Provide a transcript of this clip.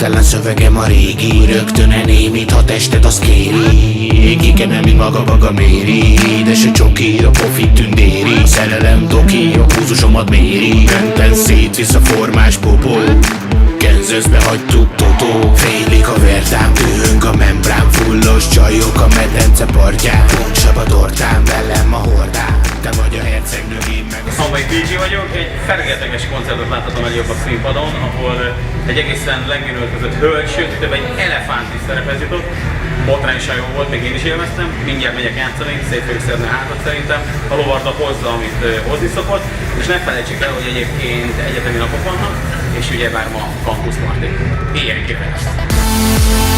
Értelmetlen szövegem a régi, rögtön elnémít, ha tested azt kéri. Kikenem, mint maga méri, édes a csoki, a profit tündéri. Szerelem doki, a púzusomat méri. Menten szétvisz a formás popó, kenzőzbe hagytuk totó. Félik a vértám, dühöng a membrán, fullos csajok a medence partján. Pontsabb a tortám, velem a hordám, te vagy a hercegnő, én meg a Amely DJ vagyok, egy fergeteges koncertot láthatom el jobb a színpadon, ahol egy egészen legminőltözött hölgy, sőt, több egy elefánt is szerephez jutott. Botrányosan jó volt, még én is élveztem, mindjárt megyek játszani, szép fogjuk szedni a hátat szerintem. A lovarda hozza, amit hozni szokott, és ne felejtsük el, hogy egyébként egyetemi napok vannak, és ugyebár ma Campus Party. Ilyen képest!